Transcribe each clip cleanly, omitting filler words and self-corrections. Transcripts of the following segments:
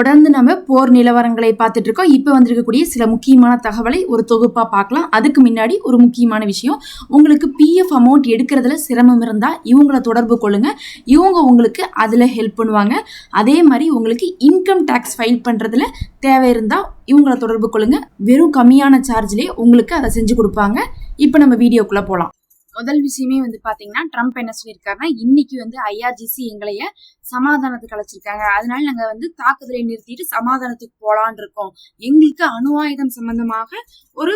தொடர்ந்து நம்ம போர் நிலவரங்களை பார்த்துட்டு இருக்கோம். இப்போ வந்திருக்கக்கூடிய சில முக்கியமான தகவலை ஒரு தொகுப்பா பார்க்கலாம். அதுக்கு முன்னாடி ஒரு முக்கியமான விஷயம், உங்களுக்கு பிஎஃப் அமௌண்ட் எடுக்கிறதுல சிரமம் இருந்தால் இவங்கள தொடர்பு கொள்ளுங்க. இவங்க உங்களுக்கு அதில் ஹெல்ப் பண்ணுவாங்க. அதே மாதிரி உங்களுக்கு இன்கம் டேக்ஸ் ஃபைல் பண்ணுறதுல தேவை இருந்தால் இவங்கள தொடர்பு கொள்ளுங்க. வெறும் கம்மியான சார்ஜ்லேயே உங்களுக்கு அதை செஞ்சு கொடுப்பாங்க. இப்போ நம்ம வீடியோக்குள்ளே போகலாம். முதல் விஷயமே பாத்தீங்கன்னா, ட்ரம்ப் என்ன சொல்லியிருக்காருன்னா, இன்னைக்கு ஐஆர்ஜிசி எங்களைய சமாதானத்துக்கு அழைச்சிருக்காங்க. அதனால நாங்க தாக்குதலை நிறுத்திட்டு சமாதானத்துக்கு போலான் இருக்கோம். எங்களுக்கு அணு ஆயுதம் சம்பந்தமாக ஒரு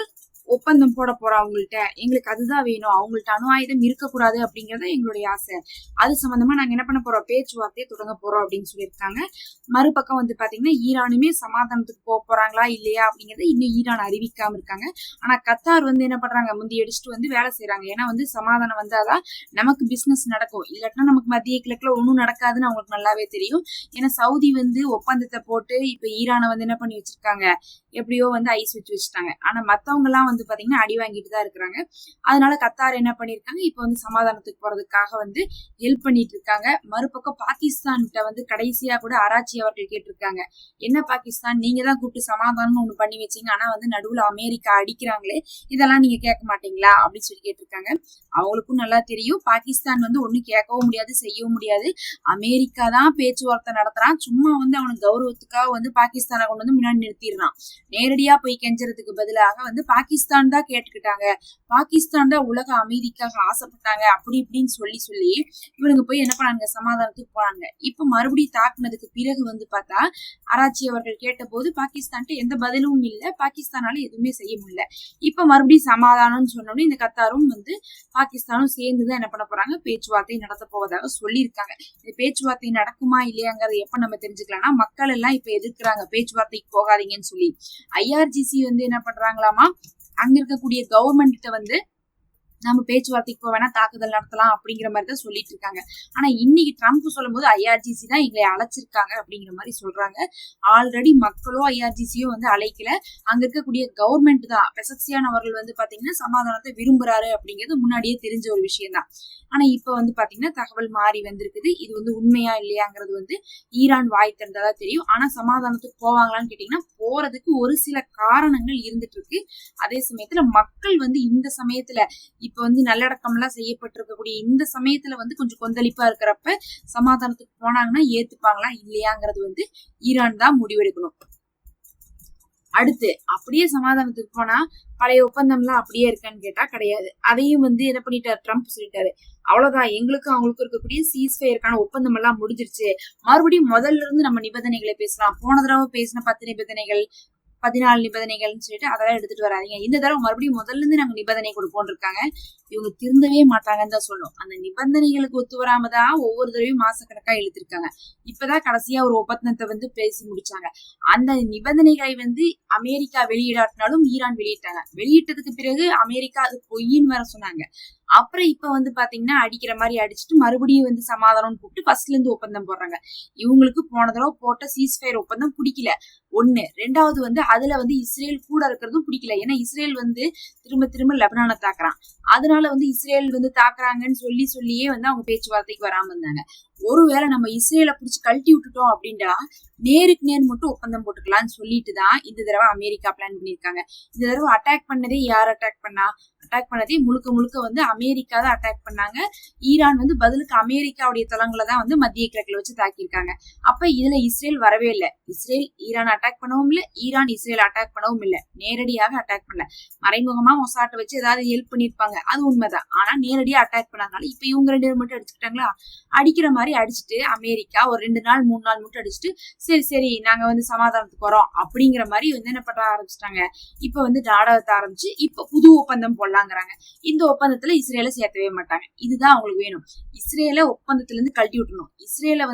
ஒப்பந்தம் போட போறோம். அவங்கள்ட்ட எங்களுக்கு அதுதான் வேணும். அவங்கள்ட்ட அணு ஆயுதம் இருக்கக்கூடாது அப்படிங்கறத எங்களுடைய ஆசை. அது சம்பந்தமா நாங்க என்ன பண்ண போறோம், பேச்சுவார்த்தையை தொடங்க போறோம் அப்படின்னு சொல்லியிருக்காங்க. மறுபக்கம் பாத்தீங்கன்னா, ஈரானுமே சமாதானத்துக்கு போக போறாங்களா இல்லையா அப்படிங்கறத இன்னும் ஈரான் அறிவிக்காம இருக்காங்க. ஆனா கத்தார் என்ன பண்றாங்க, முந்தி அடிச்சுட்டு வேலை செய்யறாங்க. ஏன்னா சமாதானம் வந்தாதான் நமக்கு பிசினஸ் நடக்கும். இல்லாட்டினா நமக்கு மத்திய கிழக்குல ஒன்னும் நடக்காதுன்னு அவங்களுக்கு நல்லாவே தெரியும். ஏன்னா சவுதி ஒப்பந்தத்தை போட்டு இப்ப ஈரானை என்ன பண்ணி வச்சிருக்காங்க, எப்படியோ ஐஸ் வச்சு வச்சுட்டாங்க. ஆனா மத்தவங்க எல்லாம் பாத்தீங்கன்னா அடி வாங்கிட்டு தான் இருக்கிறாங்க. அதனால கத்தார் என்ன பண்ணிருக்காங்க, இப்ப சமாதானத்துக்கு போறதுக்காக ஹெல்ப் பண்ணிட்டு இருக்காங்க. மறுபக்கம் பாகிஸ்தான்கிட்ட கடைசியா கூட ஆராய்ச்சி அவர்கள் கேட்டிருக்காங்க, என்ன பாகிஸ்தான், நீங்க தான் கூப்பிட்டு சமாதானம் ஒண்ணு பண்ணி வச்சீங்க, ஆனா நடுவுல அமெரிக்கா அடிக்கிறாங்களே, இதெல்லாம் நீங்க கேட்க மாட்டீங்களா அப்படின்னு சொல்லி கேட்டிருக்காங்க. அவங்களுக்கும் நல்லா தெரியும், பாகிஸ்தான் ஒண்ணு கேட்கவும் முடியாது, செய்யவும் முடியாது. அமெரிக்கா தான் பேச்சுவார்த்தை நடத்துறான். சும்மா அவனுக்கு கௌரவத்துக்காக பாகிஸ்தானை கொண்டு முன்னாடி நிறுத்திடுறான். நேரடியா போய் கெஞ்சறதுக்கு பதிலாக பாகிஸ்தான் தான் கேட்டுக்கிட்டாங்க, பாகிஸ்தான் தான் உலக அமைதிக்காக ஆசைப்பட்டாங்க அப்படி இப்படின்னு சொல்லி இவனுங்க போய் என்ன பண்ணாங்க, சமாதானத்துக்கு போனாங்க. இப்ப மறுபடியும் தாக்குனதுக்கு பிறகு பார்த்தா ஆராய்ச்சி அவர்கள் கேட்ட போது பாகிஸ்தான்ட்டு எந்த பதிலும் இல்ல, பாகிஸ்தானால எதுவுமே செய்ய முடியல. இப்ப மறுபடியும் சமாதானம்னு சொன்னோடனே இந்த கத்தாரும் பாகிஸ்தானும் சேர்ந்துதான் என்ன பண்ண போறாங்க, பேச்சுவார்த்தை நடத்த போவதாக சொல்லியிருக்காங்க. இந்த பேச்சுவார்த்தை நடக்குமா இல்லையாங்கிறது எப்ப நம்ம தெரிஞ்சுக்கலாம்னா, மக்கள் எல்லாம் இப்ப எதிர்க்கிறாங்க பேச்சுவார்த்தைக்கு போகாதீங்கன்னு சொல்லி. ஐஆர்ஜிசி என்ன பண்றாங்களாமா, அங்க இருக்கக்கூடிய கவர்மெண்ட் கிட்ட நம்ம பேச்சுவார்த்தைக்கு போக வேணா, தாக்குதல் நடத்தலாம் அப்படிங்கிற மாதிரி தான் சொல்லிட்டு இருக்காங்க. ஆனா இன்னைக்கு ட்ரம்ப் சொல்லும் போது ஐஆர்ஜிசி தான் எங்களை அழைச்சிருக்காங்க அப்படிங்கிற மாதிரி சொல்றாங்க. ஆல்ரெடி மக்களோ ஐஆர்ஜிசியோ அழைக்கல, அங்க இருக்கக்கூடிய கவர்மெண்ட் தான். பெசக்சியான் அவர்கள் பாத்தீங்கன்னா சமாதானத்தை விரும்புறாரு அப்படிங்கிறது முன்னாடியே தெரிஞ்ச ஒரு விஷயம் தான். ஆனா இப்ப பாத்தீங்கன்னா தகவல் மாறி வந்திருக்குது. இது உண்மையா இல்லையாங்கிறது ஈரான் வாய் திறந்தாதான் தெரியும். ஆனா சமாதானத்துக்கு போவாங்களான்னு கேட்டீங்கன்னா, போறதுக்கு ஒரு சில காரணங்கள் இருந்துட்டு இருக்கு. அதே சமயத்துல மக்கள் இந்த சமயத்துல இப்ப நல்லடக்கம் எல்லாம் செய்யப்பட்டிருக்கக்கூடிய இந்த சமயத்துல கொஞ்சம் கொந்தளிப்பா இருக்கிறப்ப சமாதானத்துக்கு போனாங்கன்னா ஏத்துப்பாங்களா இல்லையாங்கிறது ஈரான் தான் முடிவெடுக்கணும். அடுத்து அப்படியே சமாதானத்துக்கு போனா பழைய ஒப்பந்தம் எல்லாம் அப்படியே இருக்கான்னு கேட்டா கிடையாது. அதையும் என்ன பண்ணிட்டாரு, ட்ரம்ப் சொல்லிட்டாரு, அவ்வளவுதான், எங்களுக்கும் அவங்களுக்கும் இருக்கக்கூடிய சீஸ்ஃபயருக்கான ஒப்பந்தம் எல்லாம் முடிஞ்சிருச்சு, மறுபடியும் முதல்ல இருந்து நம்ம நிபந்தனைகளை பேசலாம். போன தடவை பேசின 10 நிபந்தனைகள் 14 நிபந்தனைகள்னு சொல்லிட்டு அதெல்லாம் எடுத்துட்டு வராதீங்க, இந்த தடவை மறுபடியும் முதல்ல இருந்து நாங்க நிபந்தனை கொடுப்போம் இருக்காங்க. இவங்க திருந்தவே மாட்டாங்கன்னு தான் சொல்லணும். அந்த நிபந்தனைகளுக்கு ஒத்து வராமதான் ஒவ்வொரு தடவையும் மாசக்கணக்கா இழுத்திருக்காங்க. இப்பதான் கடைசியா ஒரு ஒப்பந்தத்தை பேசி முடிச்சாங்க. அந்த நிபந்தனைகளை அமெரிக்கா வெளியிடாட்டினாலும் ஈரான் வெளியிட்டாங்க. வெளியிட்டதுக்கு பிறகு அமெரிக்கா அது பொய்ன்னு வேற சொன்னாங்க. அப்புறம் இப்ப பாத்தீங்கன்னா அடிக்கிற மாதிரி அடிச்சுட்டு மறுபடியும் சமாதானம் கூப்பிட்டு ஃபர்ஸ்ட்ல இருந்து ஒப்பந்தம் போடுறாங்க. இவங்களுக்கு போன தடவை போட்ட சீஸ்ஃபயர் ஒப்பந்தம் பிடிக்கல ஒண்ணு. ரெண்டாவது அதுல இஸ்ரேல் கூட இருக்கிறதும் பிடிக்கல. ஏன்னா இஸ்ரேல் திரும்ப திரும்ப லெபனானை தாக்குறான். அதனால இஸ்ரேல் தாக்குறாங்கன்னு சொல்லியே அவங்க பேச்சுவார்த்தைக்கு வராம இருந்தாங்க. ஒருவேளை நம்ம இஸ்ரேலை பிடிச்சி கழட்டி விட்டுட்டோம் அப்படின்டா நேருக்கு நேர் மட்டும் ஒப்பந்தம் போட்டுக்கலாம்னு சொல்லிட்டுதான் இந்த தடவை அமெரிக்கா பிளான் பண்ணிருக்காங்க. இந்த தடவை அட்டாக் பண்ணதே யார் அட்டாக் பண்ணதே முழுக்க அமெரிக்கா தான் அட்டாக் பண்ணாங்க. ஈரான் பதிலுக்கு அமெரிக்காவுடைய தளங்களை தான் மத்திய கிழக்குல வச்சு தாக்கியிருக்காங்க. அப்ப இதுல இஸ்ரேல் வரவே இல்லை. இஸ்ரேல் ஈரான் அட்டாக் பண்ணவும் இல்லை, ஈரான் இஸ்ரேல் அட்டாக் பண்ணவும் இல்லை. நேரடியாக அட்டாக் பண்ணல, மறைமுகமா மொசாட்டை வச்சு ஏதாவது ஹெல்ப் பண்ணிருப்பாங்க, அது உண்மைதான். ஆனா நேரடியா அட்டாக் பண்ணாதனால இப்ப இவங்க 2 பேரும் மட்டும் அடிச்சுக்கிட்டாங்களா. அடிக்கிற மாதிரி அடிச்சுட்டு அமெரிக்கா ஒரு 2 நாள் 3 நாள் மட்டும் அடிச்சுட்டு சரி நாங்க சமாதானத்துக்கு வரோம் அப்படிங்கிற மாதிரி என்ன பண்ண ஆரம்பிச்சிட்டாங்க. இப்ப நாடகத்தை ஆரம்பிச்சு இப்ப புது ஒப்பந்தம் போடலாங்கிறாங்க. இந்த ஒப்பந்தத்துல இஸ்ரேலை சேர்த்தவே மாட்டாங்க. இதுதான் அவங்களுக்கு வேணும். இஸ்ரேலை ஒப்பந்தத்துல இருந்து கழட்டி விட்டணும். இஸ்ரேலை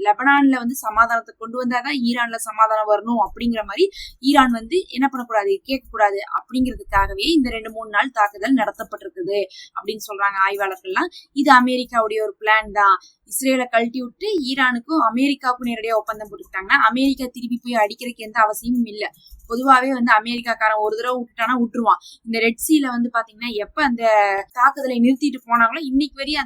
லெபனான்ல சமாதானத்தை கொண்டு வந்தாதான் ஈரான்ல சமாதானம் வரணும் அப்படிங்கிற மாதிரி ஈரான் என்ன பண்ணக்கூடாது, கேட்கக்கூடாது அப்படிங்கிறதுக்காகவே இந்த 2-3 நாள் தாக்குதல் நடத்தப்பட்டிருக்குது அப்படின்னு சொல்றாங்க ஆய்வாளர்கள்லாம். இது அமெரிக்காவுடைய ஒரு பிளான் தான். இஸ்ரேலை கழட்டி விட்டு ஈரானுக்கும் அமெரிக்காவுக்கும் நேரடியா ஒப்பந்தம் போட்டுக்கிட்டாங்கன்னா அமெரிக்கா திருப்பி போய் அடிக்கிறதுக்கு எந்த அவசியமும் இல்லை. பொதுவாவே வந்து அமெரிக்காக்காரன் ஒரு தடவை விட்டுட்டானா விட்டுருவான். இந்த ரெட் சீல வந்து பாத்தீங்கன்னா எப்ப அந்த தாக்குதலை நிறுத்திட்டு போனாங்களோ இன்னைக்கு வரையும்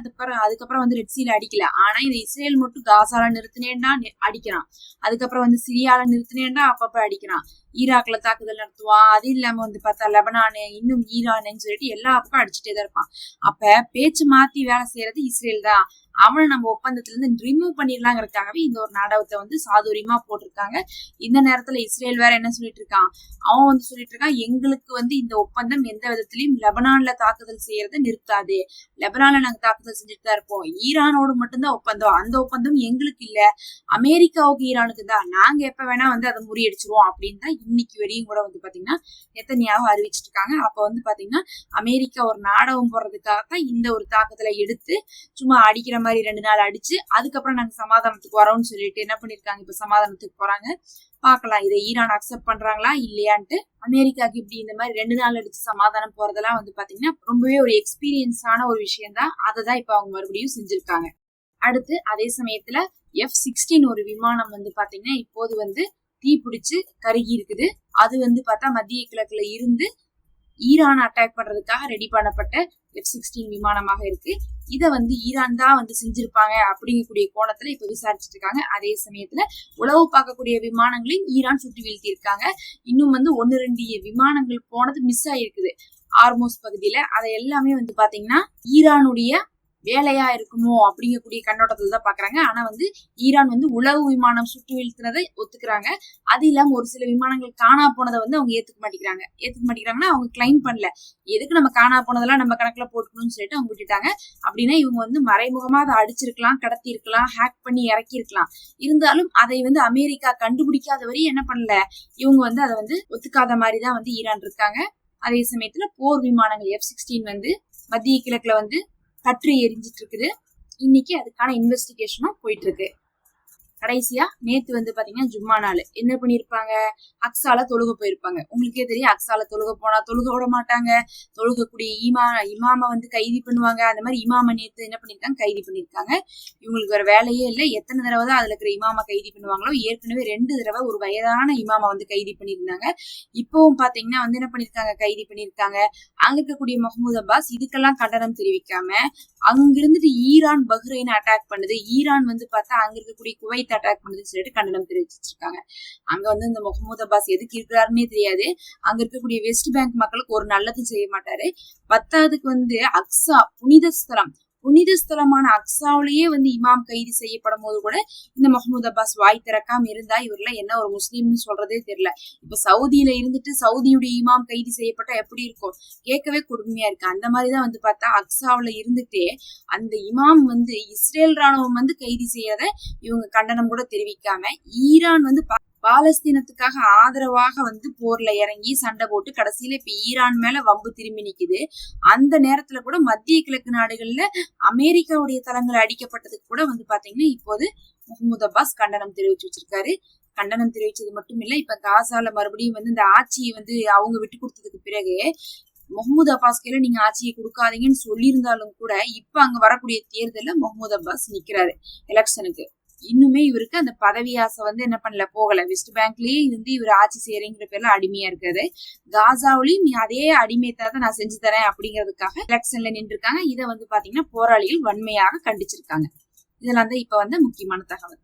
அதுக்கப்புறம் வந்து ரெட் சீல அடிக்கல. ஆனா இந்த இஸ்ரேல் மட்டும் காசால நிறுத்தினேன்னா அடிக்கிறான், அதுக்கப்புறம் வந்து சிரியால நிறுத்தினேன்னா அப்பப்ப அடிக்கிறான், ஈராக்ல தாக்குதல் நடத்துவான், அது இல்லாம வந்து பார்த்தா லெபனானு, இன்னும் ஈரான்னு சொல்லிட்டு எல்லா பக்கம் அடிச்சுட்டே தான் இருப்பான். அப்ப பேச்சு மாத்தி வேலை செய்யறது இஸ்ரேல் தான். அவனை நம்ம ஒப்பந்தத்துல இருந்து ரிமூவ் பண்ணிடலாங்கிறதுக்காகவே இந்த ஒரு நாடகத்தை வந்து சாதுரியமா போட்டிருக்காங்க. இந்த நேரத்துல இஸ்ரேல் வேற என்ன சொல்லிட்டு இருக்கான், அவன் வந்து சொல்லிட்டு இருக்கான், எங்களுக்கு வந்து இந்த ஒப்பந்தம் எந்த விதத்திலயும் லெபனான்ல தாக்குதல் செய்யறதை நிறுத்தாது, லெபனான்ல நாங்க தாக்குதல் செஞ்சுட்டு தான் இருப்போம், ஈரானோடு மட்டும்தான் ஒப்பந்தம், அந்த ஒப்பந்தம் எங்களுக்கு இல்ல, அமெரிக்காவுக்கு ஈரானுக்கு தான், நாங்க எப்ப வேணா வந்து அதை முறியடிச்சிருவோம் அப்படின்னு தான் இன்னைக்கு வரையும் கூட வந்து பாத்தீங்கன்னா நெத்தன்யாஹூ அறிவிச்சிட்டு இருக்காங்க. அப்ப வந்து பாத்தீங்கன்னா அமெரிக்கா ஒரு நாடகம் போடுறதுக்காகத்தான் இந்த ஒரு தாக்குதலை எடுத்து சும்மா அடிக்கிற மாதிரி 2 நாள் அடிச்சு அதுக்கப்புறம் நாங்க சமாதானத்துக்கு வரோம்னு சொல்லிட்டு என்ன பண்ணிருக்காங்க, இப்ப சமாதானத்துக்கு போறாங்க. பாக்கலாம் இதை ஈரான் அக்செப்ட் பண்றாங்களா இல்லையான்ட்டு. அமெரிக்காக்கு இப்படி இந்த மாதிரி 2 நாள் அடிச்சு சமாதானம் போறதெல்லாம் வந்து பாத்தீங்கன்னா ரொம்பவே ஒரு எக்ஸ்பீரியன்ஸான ஒரு விஷயம் தான். அதை தான் இப்ப அவங்க மறுபடியும் செஞ்சிருக்காங்க. அடுத்து அதே சமயத்துல F-16 ஒரு விமானம் வந்து பாத்தீங்கன்னா இப்போது வந்து தீப்பிடிச்சு கருகி இருக்குது. அது வந்து பார்த்தா மத்திய கிழக்குல இருந்து ஈரான் அட்டாக் பண்றதுக்காக ரெடி பண்ணப்பட்ட F-16 விமானமாக இருக்கு. இதை வந்து ஈரான் தான் வந்து செஞ்சிருப்பாங்க அப்படிங்கக்கூடிய கோணத்துல இப்ப விசாரிச்சுட்டு இருக்காங்க. அதே சமயத்துல உளவு பார்க்கக்கூடிய விமானங்களையும் ஈரான் சுட்டு வீழ்த்தி இருக்காங்க. இன்னும் வந்து 1-2 விமானங்கள் போனது மிஸ் ஆயிருக்குது ஆர்மோஸ் பகுதியில. அதை எல்லாமே வந்து பாத்தீங்கன்னா ஈரானுடைய வேலையா இருக்குமோ அப்படிங்கக்கூடிய கண்ணோட்டத்துல தான் பாக்குறாங்க. ஆனா வந்து ஈரான் வந்து உளவு விமானம் சுட்டு வீழ்த்தினதை ஒத்துக்கிறாங்க. அது இல்லாம ஒரு சில விமானங்கள் காணா போனதை வந்து அவங்க ஏத்துக்க மாட்டேங்கிறாங்கன்னா அவங்க கிளைம் பண்ணல, எதுக்கு நம்ம காணா போனதெல்லாம் நம்ம கணக்குல போட்டுக்கணும்னு சொல்லிட்டு அவங்க விட்டுட்டாங்க. அப்படின்னா இவங்க வந்து மறைமுகமா அதை அடிச்சிருக்கலாம், கடத்தி இருக்கலாம், ஹேக் பண்ணி இறக்கி இருக்கலாம். இருந்தாலும் அதை வந்து அமெரிக்கா கண்டுபிடிக்காத வரையும் என்ன பண்ணல, இவங்க வந்து அதை வந்து ஒத்துக்காத மாதிரிதான் வந்து ஈரான் இருக்காங்க. அதே சமயத்துல போர் விமானங்கள் F-16 வந்து மத்திய கிழக்குல வந்து கற்று எரிஞ்சிட்டு இருக்குது. இன்னைக்கு அதுக்கான இன்வெஸ்டிகேஷனும் போயிட்டு இருக்கு. கடைசியா நேத்து வந்து பாத்தீங்கன்னா ஜும்மா நாள் என்ன பண்ணிருப்பாங்க, அக்ஸால தொழுக போயிருப்பாங்க. உங்களுக்கே தெரியும் அக்ஸால தொழுக போனா தொழுக விட மாட்டாங்க, தொழுகக்கூடிய இமாம வந்து கைது பண்ணுவாங்க. அந்த மாதிரி இமாம நேத்து என்ன பண்ணிருக்காங்க, கைது பண்ணிருக்காங்க. இவங்களுக்கு வேற வேலையே இல்லை, எத்தனை தடவை தான் அதுல இருக்கிற இமாம கைது பண்ணுவாங்களோ. ஏற்கனவே 2 தடவை ஒரு வயதான இமாம வந்து கைது பண்ணியிருந்தாங்க. இப்பவும் பாத்தீங்கன்னா வந்து என்ன பண்ணிருக்காங்க, கைது பண்ணிருக்காங்க. அங்க இருக்கக்கூடிய மஹ்மூத் அப்பாஸ் இதுக்கெல்லாம் கண்டனம் தெரிவிக்காம அங்கிருந்துட்டு ஈரான் பஹ்ரைனை அட்டாக் பண்ணுது, ஈரான் வந்து பார்த்தா அங்க இருக்கக்கூடிய குவைத் அட்டாக் பண்ணுதுன்னு சொல்லிட்டு கண்டனம் தெரிவிச்சிருக்காங்க. அங்க வந்து இந்த மஹ்மூத் அப்பாஸ் எதுக்கு இருக்கிறாருன்னே தெரியாது, அங்க இருக்கக்கூடிய வெஸ்ட் பேங்க் மக்களுக்கு ஒரு நல்லதும் செய்ய மாட்டாரு. 10வதுக்கு வந்து அக்ஸா புனித ஸ்தலமான அக்ஸாவிலேயே வந்து இமாம் கைது செய்யப்படும் போது கூட இந்த மஹ்மூத் அப்பாஸ் வாய் திறக்காம இருந்தா இவர்லாம் என்ன ஒரு முஸ்லீம்னு சொல்றதே தெரியல. இப்ப சவுதியில இருந்துட்டு சவுதியுடைய இமாம் கைது செய்யப்பட்டா எப்படி இருக்கும், கேட்கவே கொடுமையா இருக்கு. அந்த மாதிரிதான் வந்து பார்த்தா அக்ஸாவில இருந்துட்டே அந்த இமாம் வந்து இஸ்ரேல் ராணுவம் வந்து கைது செய்யாத இவங்க கண்டனம் கூட தெரிவிக்காம ஈரான் வந்து பாலஸ்தீனத்துக்காக ஆதரவாக வந்து போர்ல இறங்கி சண்டை போட்டு கடைசியில இப்ப ஈரான் மேல வம்பு திரும்பி நிக்குது. அந்த நேரத்துல கூட மத்திய கிழக்கு நாடுகள்ல அமெரிக்காவுடைய தளங்கள் அடிக்கப்பட்டதுக்கு கூட வந்து பாத்தீங்கன்னா இப்போது மஹ்மூத் அப்பாஸ் கண்டனம் தெரிவிச்சு வச்சிருக்காரு. கண்டனம் தெரிவிச்சது மட்டும் இல்ல, இப்ப காசால மறுபடியும் வந்து இந்த ஆட்சியை வந்து அவங்க விட்டு கொடுத்ததுக்கு பிறகு மஹ்மூத் அப்பாஸ் கையில நீங்க ஆட்சியை கொடுக்காதீங்கன்னு சொல்லியிருந்தாலும் கூட இப்ப அங்க வரக்கூடிய தேர்தல்ல மஹ்மூத் அப்பாஸ் நிக்கிறாரு எலெக்ஷனுக்கு. இன்னுமே இவருக்கு அந்த பதவி ஆசை வந்து என்ன பண்ணல, போகல. வெஸ்ட் பேங்க்லயே இருந்து இவர் ஆட்சி செய்யறேங்கிற பேர்ல அடிமையா இருக்காரு. காசாவிலையும் நீ அதே அடிமையத்தை நான் செஞ்சு தரேன் அப்படிங்கிறதுக்காக எலெக்ஷன்ல நின்று இருக்காங்க. இதை வந்து பாத்தீங்கன்னா போராளிகள் வன்மையாக கண்டிச்சிருக்காங்க. இதெல்லாம் தான் இப்ப வந்து முக்கியமான தகவல்.